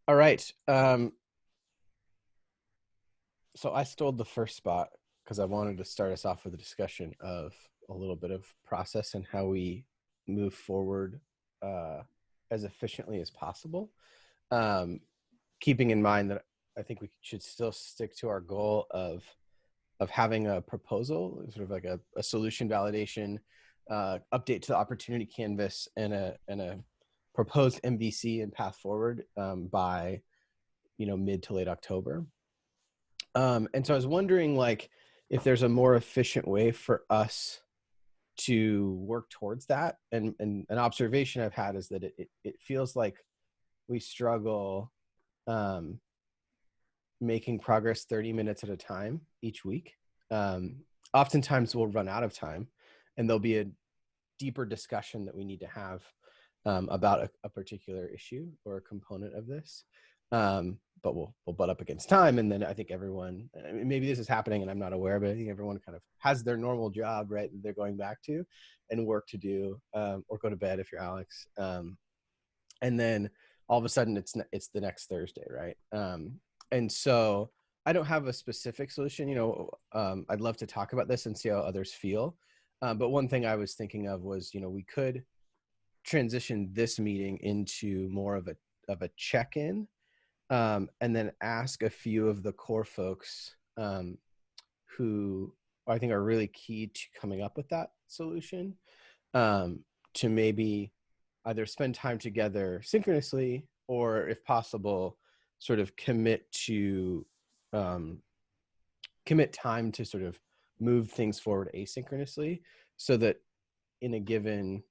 All right. So I stole the first spot because I wanted to start us off with a discussion of a little bit of process and how we move forward uh, as efficiently as possible. Um, Keeping in mind that I think we should still stick to our goal of having a proposal, sort of like a solution validation, update to the opportunity canvas, and a proposed MVC and path forward by mid to late October. And so I was wondering, like, if there's a more efficient way for us to work towards that. And an observation I've had is that it feels like we struggle um, making progress 30 minutes at a time each week. Um, Oftentimes we'll run out of time and there'll be a deeper discussion that we need to have about a particular issue or a component of this. But we'll butt up against time, and then I think everyone, I mean, maybe this is happening and I'm not aware, but I think everyone kind of has their normal job, right, that they're going back to and work to do, or go to bed if you're Alex. And then all of a sudden it's the next Thursday, right? And so I don't have a specific solution. I'd love to talk about this and see how others feel. But one thing I was thinking of was, we could transition this meeting into more of a check-in, and then ask a few of the core folks who I think are really key to coming up with that solution, to maybe either spend time together synchronously, or if possible, sort of commit time to sort of move things forward asynchronously, so that in a given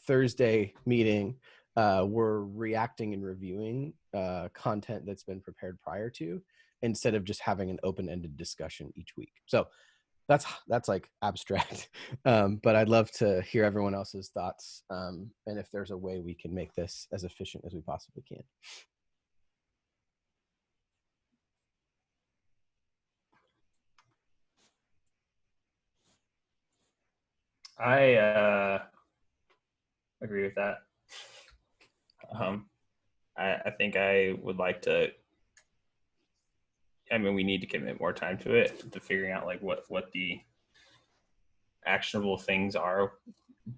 Thursday meeting, we're reacting and reviewing content that's been prepared prior to, instead of just having an open-ended discussion each week. So that's like abstract, but I'd love to hear everyone else's thoughts, and if there's a way we can make this as efficient as we possibly can. I agree with that. I think I would like to. I mean, we need to commit more time to it, to figuring out like what the actionable things are,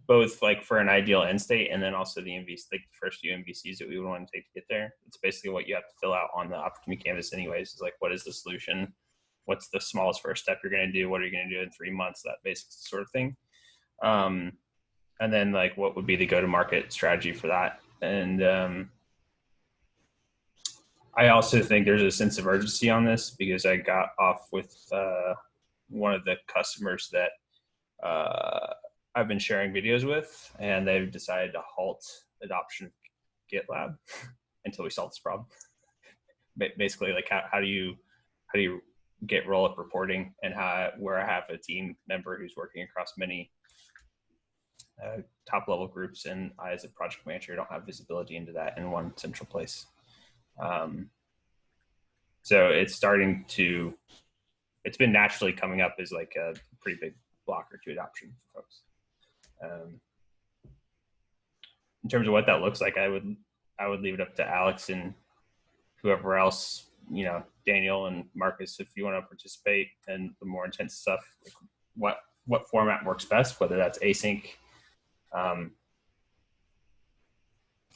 both like for an ideal end state, and then also the MVC, like the first few MVCs that we would want to take to get there. It's basically what you have to fill out on the opportunity canvas, anyways. Is like, what is the solution? What's the smallest first step you're going to do? What are you going to do in 3 months? That basic sort of thing. And then like, what would be the go-to-market strategy for that? And I also think there's a sense of urgency on this, because I got off with one of the customers that I've been sharing videos with, and they've decided to halt adoption of GitLab until we solve this problem. Basically, like how do you get roll-up reporting, and where I have a team member who's working across many top-level groups, and I, as a project manager, don't have visibility into that in one central place. So it's been naturally coming up as like a pretty big blocker to adoption for folks. In terms of what that looks like, I would leave it up to Alex and whoever else, Daniel and Marcus, if you want to participate in the more intense stuff, like what format works best, whether that's async,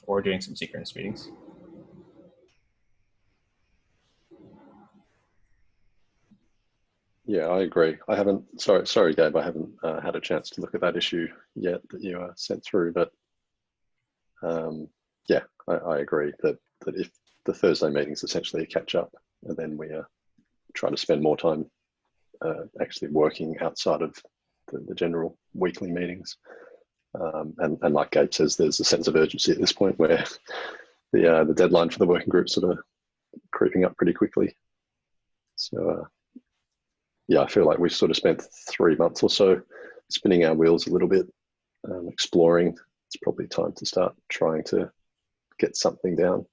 or doing some synchronous meetings. Yeah, I agree. I haven't, sorry, Gabe, I haven't had a chance to look at that issue yet that you sent through, but yeah, I agree that if the Thursday meeting is essentially a catch up, and then we try to spend more time actually working outside of the general weekly meetings. And like Gabe says, there's a sense of urgency at this point where the deadline for the working group sort of creeping up pretty quickly. So yeah, I feel like we've sort of spent 3 months or so spinning our wheels a little bit, exploring. It's probably time to start trying to get something down.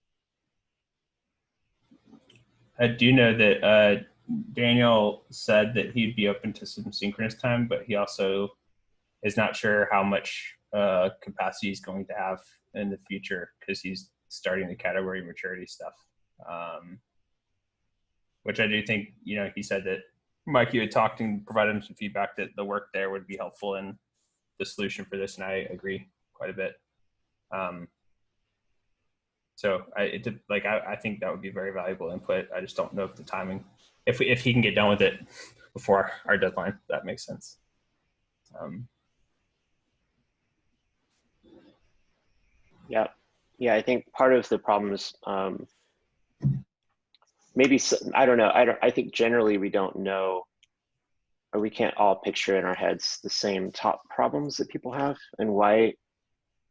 I do know that Daniel said that he'd be open to some synchronous time, but he also is not sure how much capacity he's going to have in the future, because he's starting the category maturity stuff. Which I do think, he said that Mike, you had talked and provided him some feedback that the work there would be helpful in the solution for this, and I agree quite a bit. So I think that would be very valuable input. I just don't know if the timing, if he can get done with it before our deadline, that makes sense. Yeah, I think part of the problem is maybe, I don't know. I think generally we don't know, or we can't all picture in our heads the same top problems that people have, and why.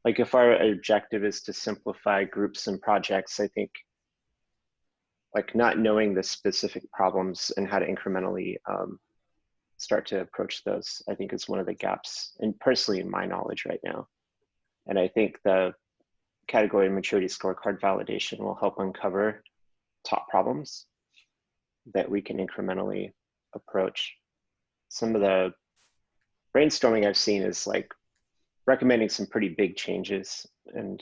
Like if our objective is to simplify groups and projects, I think like not knowing the specific problems and how to incrementally start to approach those, I think is one of the gaps, and personally in my knowledge right now. And I think the category maturity scorecard validation will help uncover top problems that we can incrementally approach. Some of the brainstorming I've seen is like recommending some pretty big changes, and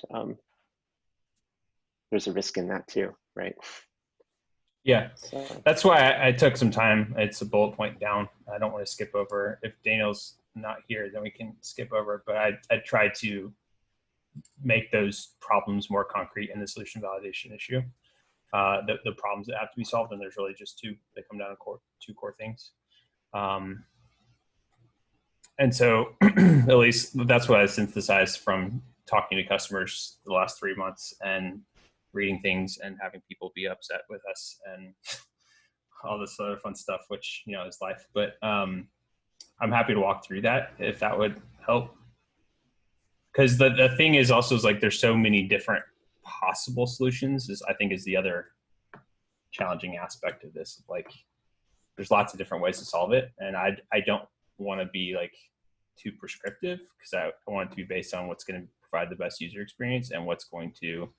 there's a risk in that too, right? Yeah, so that's why I took some time. It's a bullet point down. I don't want to skip over. If Daniel's not here, then we can skip over, but I tried to make those problems more concrete in the solution validation issue. The problems that have to be solved, and there's really just two. They come down to two core things. And so at least that's what I synthesized from talking to customers the last 3 months and reading things and having people be upset with us and all this other fun stuff, which, is life. But I'm happy to walk through that if that would help. Because the thing is also like there's so many different possible solutions I think is the other challenging aspect of this. Like there's lots of different ways to solve it. And I don't want to be like too prescriptive because I want it to be based on what's going to provide the best user experience and what's going to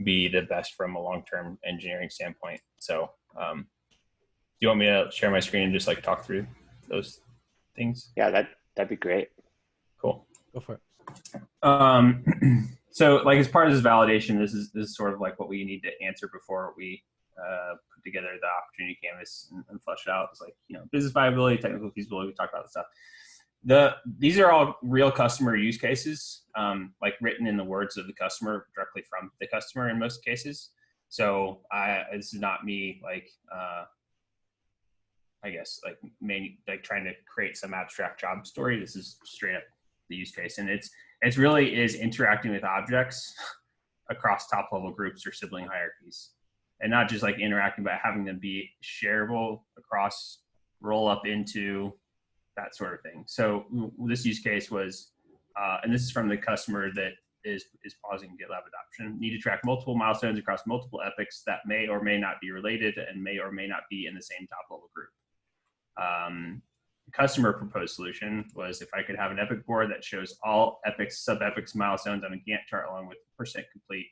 be the best from a long-term engineering standpoint. So do you want me to share my screen and just like talk through those things? Yeah, that'd be great. Cool. Go for it. So like as part of this validation, this is sort of like what we need to answer before we put together the opportunity canvas and flesh it out. It's like, business viability, technical feasibility, we talked about this stuff. These are all real customer use cases, like written in the words of the customer directly from the customer in most cases. So this is not me like, I guess like trying to create some abstract job story. This is straight up the use case. And it's really is interacting with objects across top level groups or sibling hierarchies. And not just like interacting, but having them be shareable across, roll up into, that sort of thing. So this use case was, and this is from the customer that is pausing GitLab adoption, need to track multiple milestones across multiple epics that may or may not be related and may or may not be in the same top level group. The customer proposed solution was if I could have an epic board that shows all epics, sub-epics, milestones on a Gantt chart along with % complete,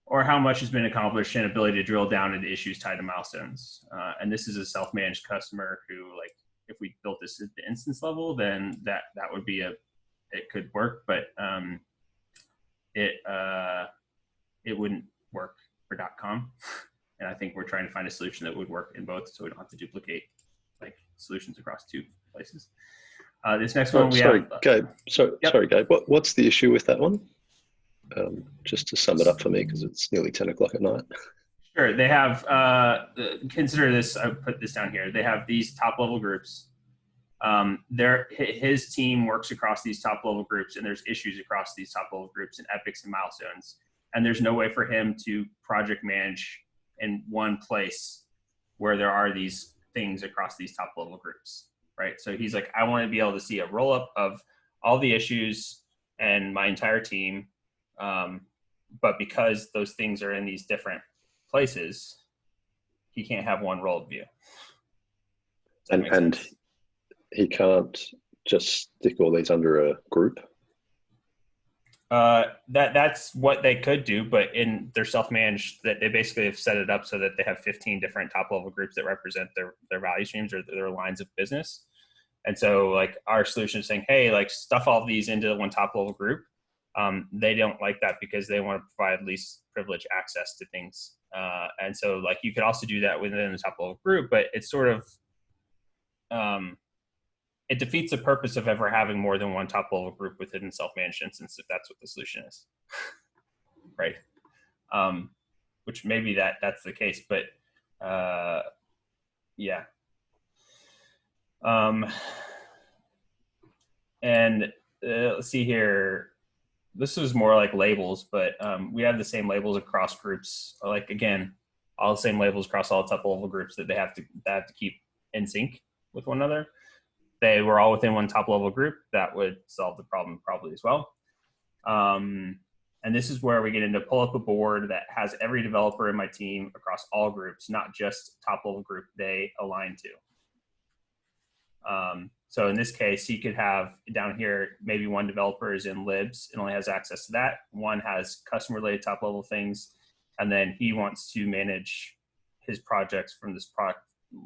or how much has been accomplished and ability to drill down into issues tied to milestones. And this is a self-managed customer who, like, if we built this at the instance level, then that would be it could work, but it wouldn't work for .com. And I think we're trying to find a solution that would work in both, so we don't have to duplicate like solutions across two places. This next one we have. Gabe. Yep. Sorry, Gabe. What's the issue with that one? Just to sum it up for me, because it's nearly 10 o'clock at night. Sure. They have, consider this, I put this down here. They have these top level groups. His team works across these top level groups, and there's issues across these top level groups and epics and milestones. And there's no way for him to project manage in one place where there are these things across these top level groups, right? So he's like, I want to be able to see a roll up of all the issues and my entire team. But because those things are in these different places, he can't have one rolled view. And he can't just stick all these under a group? That's what they could do, but in their self-managed, that they basically have set it up so that they have 15 different top level groups that represent their value streams or their lines of business. And so like our solution is saying, hey, like stuff all these into one top level group. They don't like that because they want to provide least privilege access to things. And so like you could also do that within the top level group, but it's sort of, it defeats the purpose of ever having more than one top level group within self-managed instance if that's what the solution is, right? Which maybe that's the case, but yeah. And let's see here. This is more like labels, but we have the same labels across groups. Like again, all the same labels across all top level groups that they have to keep in sync with one another. They were all within one top level group, that would solve the problem probably as well. And this is where we get into pull up a board that has every developer in my team across all groups, not just top level group they align to. So in this case, you could have down here, maybe one developer is in libs and only has access to that. One has custom related top level things. And then he wants to manage his projects from this product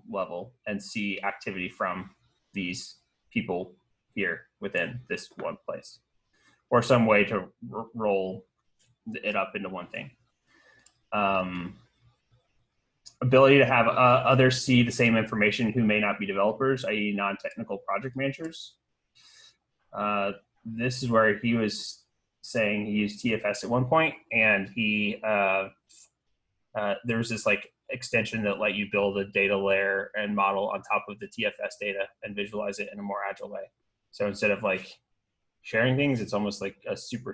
level and see activity from these people here within this one place, or some way to roll it up into one thing. Ability to have others see the same information who may not be developers, i.e. non-technical project managers. This is where he was saying he used TFS at one point, and he there was this like extension that let you build a data layer and model on top of the TFS data and visualize it in a more agile way. So instead of like sharing things, it's almost like a super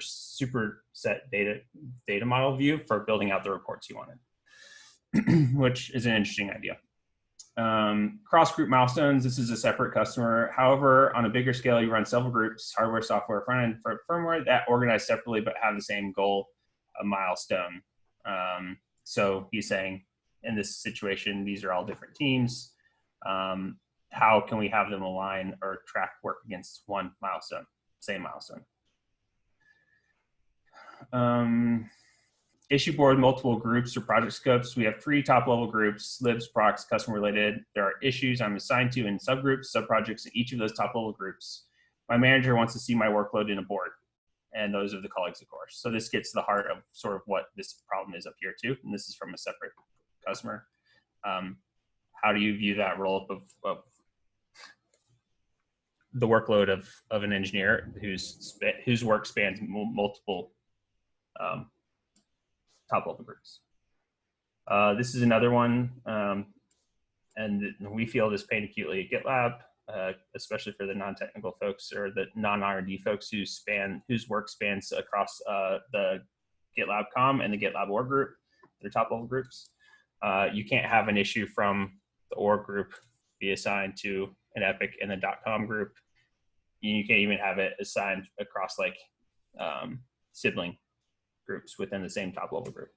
set data model view for building out the reports you wanted. Which is an interesting idea. Cross-group milestones, this is a separate customer. However, on a bigger scale, you run several groups, hardware, software, front-end, firmware, that organize separately but have the same goal, a milestone. So he's saying, in this situation, these are all different teams. How can we have them align or track work against one milestone, same milestone? Issue board, multiple groups or project scopes. We have 3 top level groups, libs, procs, customer related. There are issues I'm assigned to in subgroups, subprojects in each of those top level groups. My manager wants to see my workload in a board, and those are the colleagues, of course. So this gets to the heart of sort of what this problem is up here too, and this is from a separate customer. How do you view that roll up of the workload of an engineer whose work spans multiple top level groups? This is another one, and we feel this pain acutely at GitLab, especially for the non-technical folks or the non-R&D folks whose work spans across the GitLab com and the GitLab org group, their top level groups. You can't have an issue from the org group be assigned to an Epic in the .com group. You can't even have it assigned across like sibling groups within the same top level group.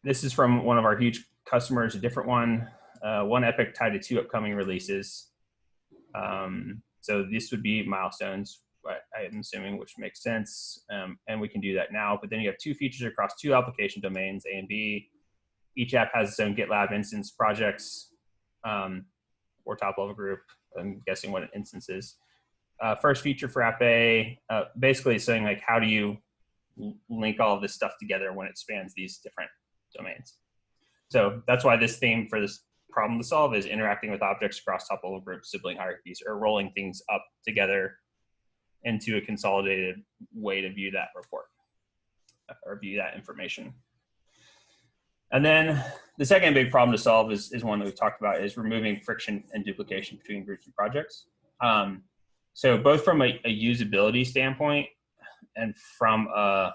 This is from one of our huge customers, a different one. One Epic tied to 2 upcoming releases. So this would be milestones, I'm assuming, which makes sense. And we can do that now, but then you have 2 features across 2 application domains, A and B. Each app has its own GitLab instance projects or top level group. I'm guessing what an instance is. First feature for app A, basically saying like, how do you link all of this stuff together when it spans these different domains? So that's why this theme for this problem to solve is interacting with objects across top level groups, sibling hierarchies, or rolling things up together into a consolidated way to view that report or view that information. And then the second big problem to solve is one that we've talked about, is removing friction and duplication between groups and projects. So both from a usability standpoint and from a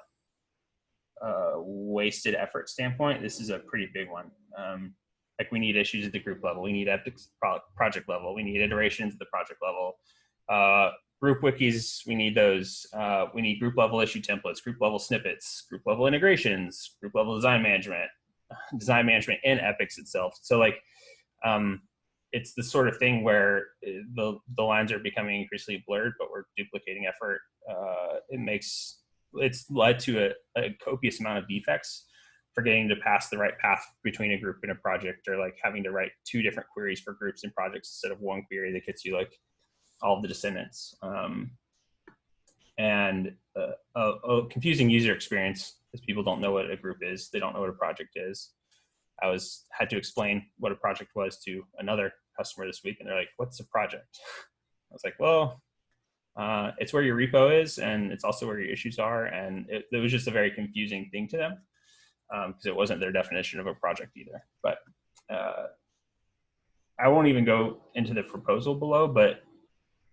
wasted effort standpoint, this is a pretty big one. Like we need issues at the group level, we need epics project level, we need iterations at the project level. Group wikis, we need those. We need group level issue templates, group level snippets, group level integrations, group level design management in epics itself. So like, it's the sort of thing where the lines are becoming increasingly blurred, but we're duplicating effort. It's led to a copious amount of defects for getting to pass the right path between a group and a project, or like having to write 2 different queries for groups and projects instead of one query that gets you like all of the descendants. and a confusing user experience because people don't know what a group is. They don't know what a project is. Had to explain what a project was to another customer this week, and they're like, "What's a project?" I was like, "Well, it's where your repo is, and it's also where your issues are." And it was just a very confusing thing to them because it wasn't their definition of a project either. But I won't even go into the proposal below. But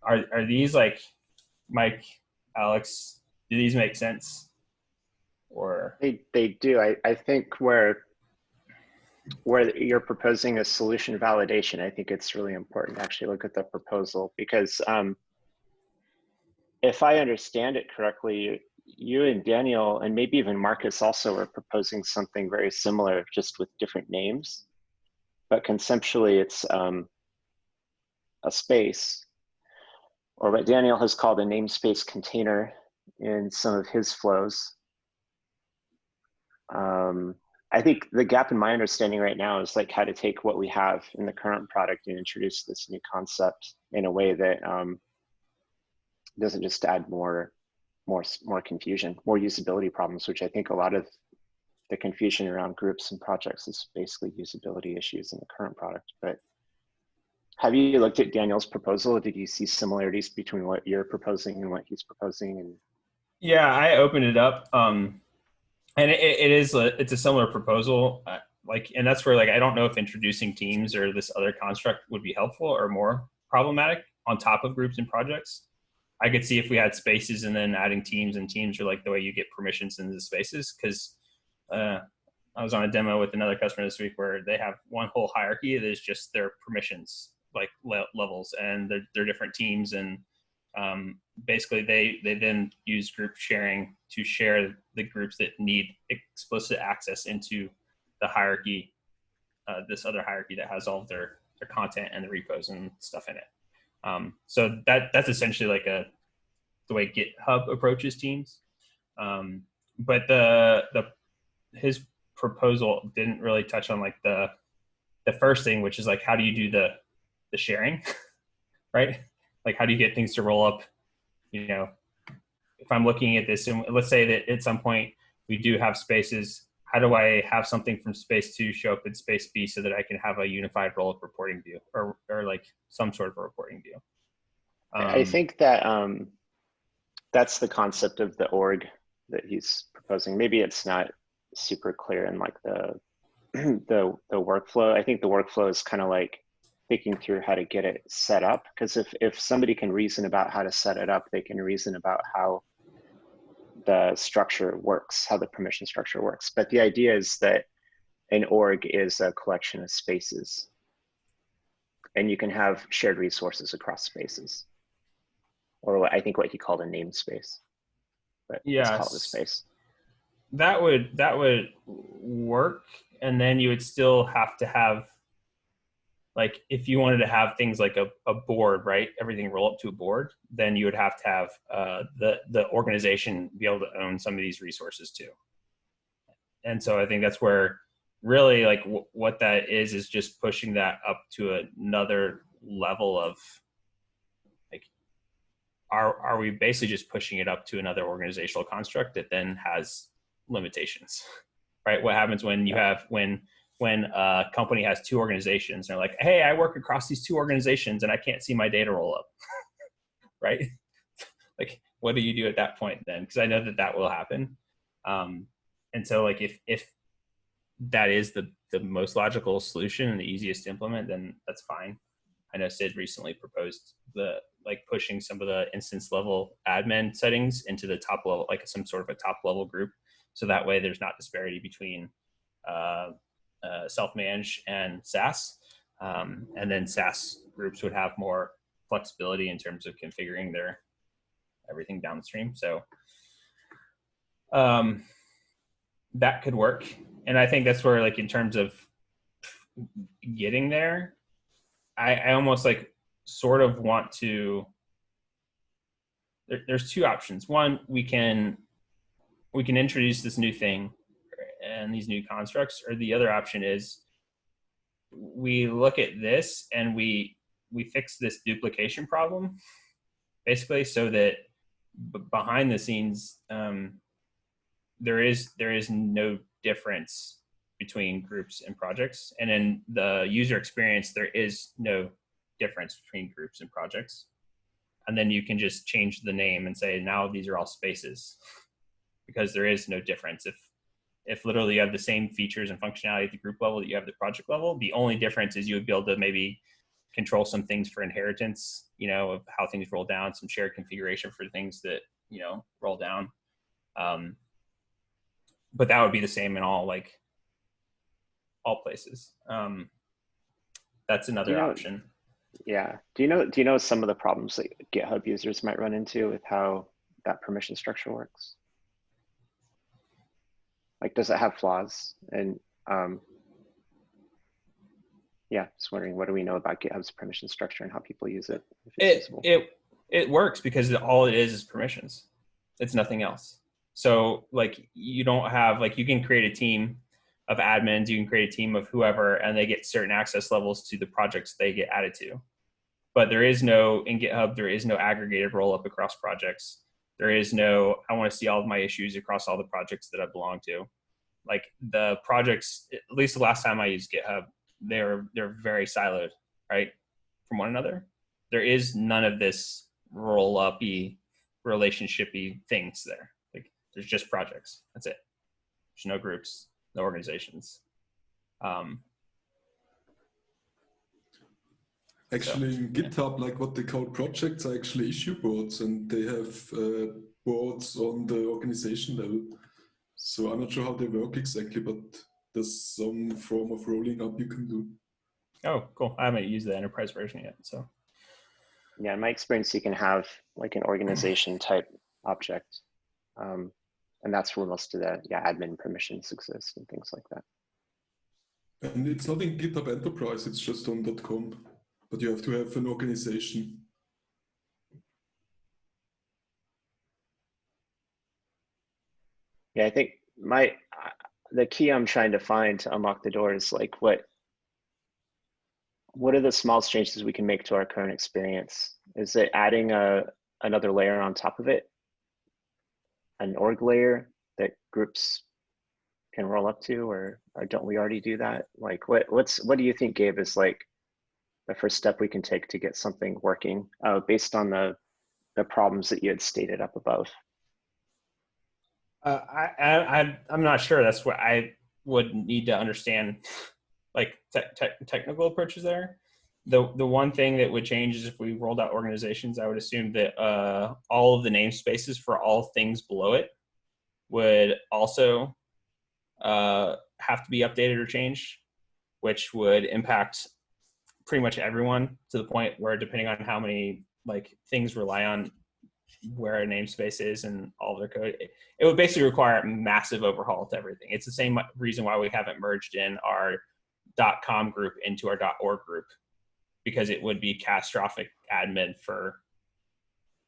are these like, Mike, Alex? Do these make sense? Or They do. I think where you're proposing a solution validation, I think it's really important to actually look at the proposal, because if I understand it correctly, you and Daniel, and maybe even Marcus also, are proposing something very similar, just with different names. But conceptually, it's a space, or what Daniel has called a namespace container in some of his flows. I think the gap in my understanding right now is like how to take what we have in the current product and introduce this new concept in a way that doesn't just add more confusion, more usability problems, which I think a lot of the confusion around groups and projects is basically usability issues in the current product. But have you looked at Daniel's proposal? Did you see similarities between what you're proposing and what he's proposing? And yeah, I opened it up. And it's a similar proposal, and that's where, like, I don't know if introducing teams or this other construct would be helpful or more problematic on top of groups and projects. I could see if we had spaces and then adding teams, and teams are like the way you get permissions into the spaces. Because I was on a demo with another customer this week where they have one whole hierarchy that is just their permissions, like levels, and they're different teams, and basically they then use group sharing to share the groups that need explicit access into the hierarchy, this other hierarchy that has all of their content and the repos and stuff in it. So that's essentially like the way GitHub approaches teams. But his proposal didn't really touch on like the first thing, which is like, how do you do the sharing, right? Like, how do you get things to roll up? If I'm looking at this, and let's say that at some point we do have spaces, how do I have something from space 2 show up in space B so that I can have a unified roll-up reporting view, or like some sort of a reporting view? I think that that's the concept of the org that he's proposing. Maybe it's not super clear in like the workflow. I think the workflow is kind of like thinking through how to get it set up, because if somebody can reason about how to set it up, they can reason about how the structure works, how the permission structure works. But the idea is that an org is a collection of spaces, and you can have shared resources across spaces, or I think what he called a namespace, but let's call it a space. That would work, and then you would still have to have, like, if you wanted to have things like a board, right? Everything roll up to a board, then you would have to have the organization be able to own some of these resources too. And so I think that's where really like what that is just pushing that up to another level of like, are we basically just pushing it up to another organizational construct that then has limitations, right? What happens when you have, when a company has two organizations, they're like, hey, I work across these two organizations and I can't see my data roll up, right? Like, what do you do at that point then? Because I know that will happen. And so like, if that is the most logical solution and the easiest to implement, then that's fine. I know Sid recently proposed pushing some of the instance level admin settings into the top level, like some sort of a top level group. So that way there's not disparity between self-managed and SaaS. And then SaaS groups would have more flexibility in terms of configuring their everything downstream. So that could work. And I think that's where, like, in terms of getting there, I almost like sort of want to, there's two options. One, we can introduce this new thing and these new constructs, or the other option is we look at this and we fix this duplication problem, basically, so that behind the scenes, there is no difference between groups and projects, and in the user experience, there is no difference between groups and projects. And then you can just change the name and say, now these are all spaces, because there is no difference. If literally you have the same features and functionality at the group level that you have at the project level, the only difference is you would be able to maybe control some things for inheritance, of how things roll down, some shared configuration for things that, roll down. But that would be the same in all places. That's another option. Yeah. Do you know some of the problems that GitHub users might run into with how that permission structure works? Like, does it have flaws? And yeah, just wondering, what do we know about GitHub's permission structure and how people use it? It works because all it is permissions. It's nothing else. So you don't have, you can create a team of admins, you can create a team of whoever, and they get certain access levels to the projects they get added to. But in GitHub, there is no aggregated roll up across projects. There is no, I want to see all of my issues across all the projects that I belong to. The projects, at least the last time I used GitHub, they're very siloed, right, from one another. There is none of this roll-up-y, relationship-y things there. There's just projects. That's it. There's no groups, no organizations. Actually, in GitHub, what they call projects are actually issue boards, and they have boards on the organization level. So I'm not sure how they work exactly, but there's some form of rolling up you can do. Oh, cool. I haven't used the enterprise version yet, so. Yeah, in my experience, you can have an organization type object. And that's where most of the admin permissions exist and things like that. And it's not in GitHub Enterprise, it's just on .com, but you have to have an organization. Yeah, I think the key I'm trying to find to unlock the door is what are the smallest changes we can make to our current experience? Is it adding another layer on top of it? An org layer that groups can roll up to, or don't we already do that? What do you think, Gabe, is the first step we can take to get something working based on the problems that you had stated up above? I'm not sure. That's what I would need to understand, technical approaches there. The one thing that would change is if we rolled out organizations, I would assume that all of the namespaces for all things below it would also have to be updated or changed, which would impact pretty much everyone to the point where, depending on how many things rely on where a namespace is and all of their code, it would basically require a massive overhaul to everything. It's the same reason why we haven't merged in our .com group into our .org group, because it would be catastrophic admin for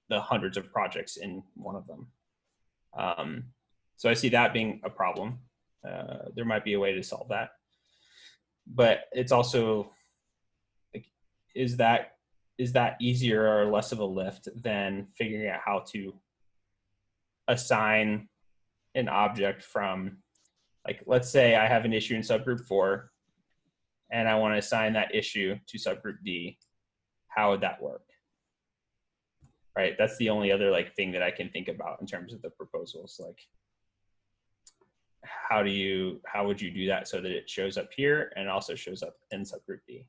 the hundreds of projects in one of them. So I see that being a problem. There might be a way to solve that, but it's also is that easier or less of a lift than figuring out how to assign an object from, let's say I have an issue in subgroup 4 and I want to assign that issue to subgroup D. How would that work? Right, that's the only other thing that I can think about in terms of the proposals. How would you do that so that it shows up here and also shows up in subgroup D?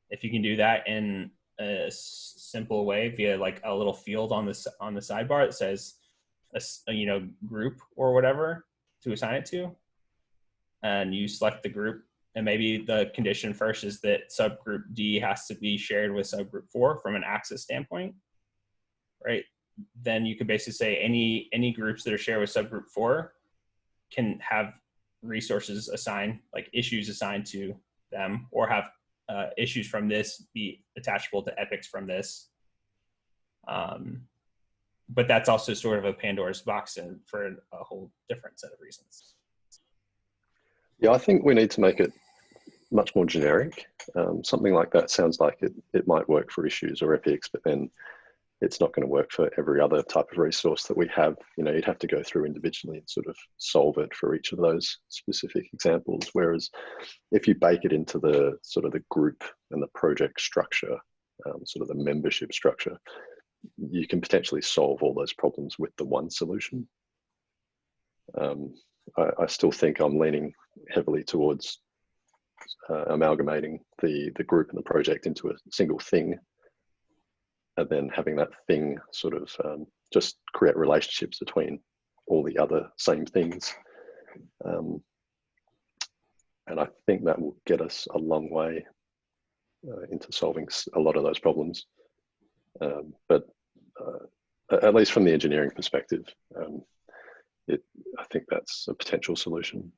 If you can do that in a simple way via a little field on the sidebar that says group or whatever to assign it to, and you select the group, and maybe the condition first is that subgroup D has to be shared with subgroup 4 from an access standpoint, right? Then you could basically say any groups that are shared with subgroup 4 can have resources assigned, issues assigned to them, or have issues from this be attachable to epics from this. But that's also sort of a Pandora's box and for a whole different set of reasons. Yeah, I think we need to make it much more generic. Something like that sounds like it might work for issues or epics, but then it's not going to work for every other type of resource that we have. You know, you'd have to go through individually and sort of solve it for each of those specific examples. Whereas if you bake it into the sort of the group and the project structure, sort of the membership structure, you can potentially solve all those problems with the one solution. I still think I'm leaning heavily towards amalgamating the group and the project into a single thing, and then having that thing sort of just create relationships between all the other same things. And I think that will get us a long way into solving a lot of those problems. But at least from the engineering perspective, I think that's a potential solution.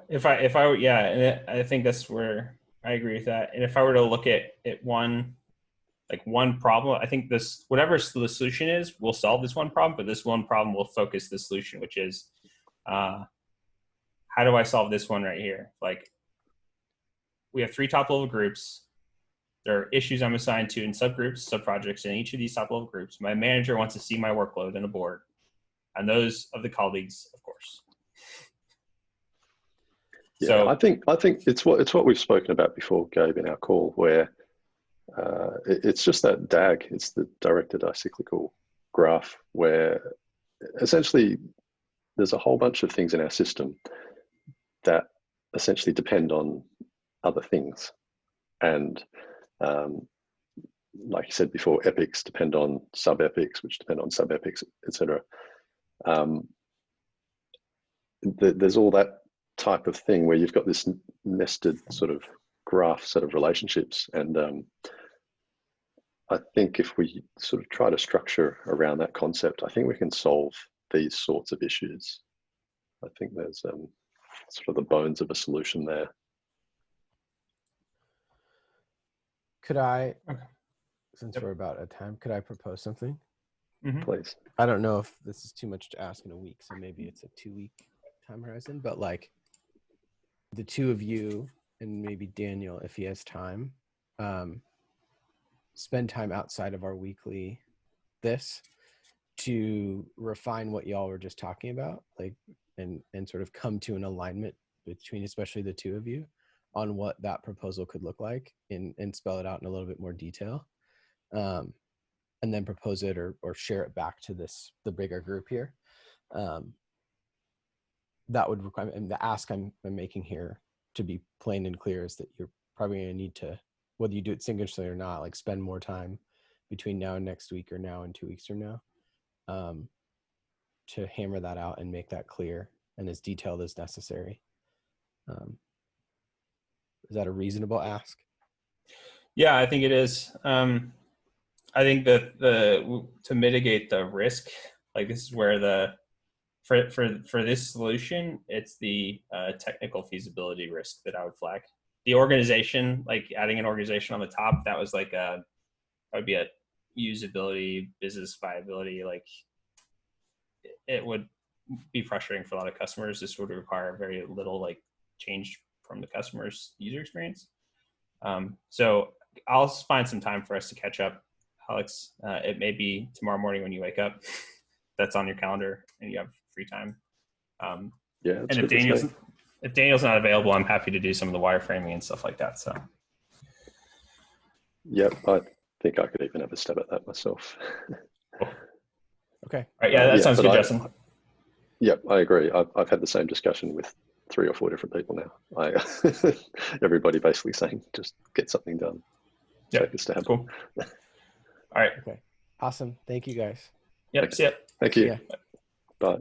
If I yeah, and I think that's where I agree with that. And if I were to look at one problem, I think this, whatever the solution is, will solve this one problem, but this one problem will focus the solution, which is how do I solve this one right here? Like, we have 3 top level groups. There are issues I'm assigned to in subgroups, subprojects in each of these top level groups. My manager wants to see my workload in a board, and those of the colleagues, of course. Yeah, So I think it's what we've spoken about before, Gabe, in our call, where it's just that DAG. It's the directed acyclical graph, where essentially there's a whole bunch of things in our system that essentially depend on other things, and like you said before, epics depend on sub-epics, which depend on sub-epics, etc. There's all that type of thing where you've got this nested sort of graph set of relationships, and I think if we sort of try to structure around that concept, I think we can solve these sorts of issues. I think there's sort of the bones of a solution there. Could I, since we're about at time, could I propose something? Please. I don't know if this is too much to ask in a week, so maybe it's a 2-week time horizon, but like the two of you and maybe Daniel, if he has time, spend time outside of our weekly to refine what y'all were just talking about, like, and sort of come to an alignment between especially the two of you on what that proposal could look like, and spell it out in a little bit more detail, and then propose it or share it back to the bigger group here. That would require, and the ask I'm making here, to be plain and clear, is that you're probably going to need to, whether you do it synchronously or not, like spend more time between now and next week or now and 2 weeks from now, to hammer that out and make that clear and as detailed as necessary. Is that a reasonable ask? yeah, I think it is. I think that to mitigate the risk, like this is where for this solution, it's the technical feasibility risk that I would flag. The organization, like adding an organization on the top, that was like that would be a usability, business viability. Like it would be frustrating for a lot of customers. This would require very little like change from the customer's user experience. So I'll find some time for us to catch up, Alex. It may be tomorrow morning when you wake up. That's on your calendar and you have free time. Yeah, and if Daniel's not available, I'm happy to do some of the wireframing and stuff like that. So yeah, I think I could even have a stab at that myself. cool. Okay. All right, yeah, that sounds good, Justin. Yeah, I agree. I've had the same discussion with 3 or 4 different people now. Everybody basically saying just get something done. Yeah, take a stab. Cool. All right. Okay. Awesome. Thank you guys. Yep. See ya. Thank you. Bye.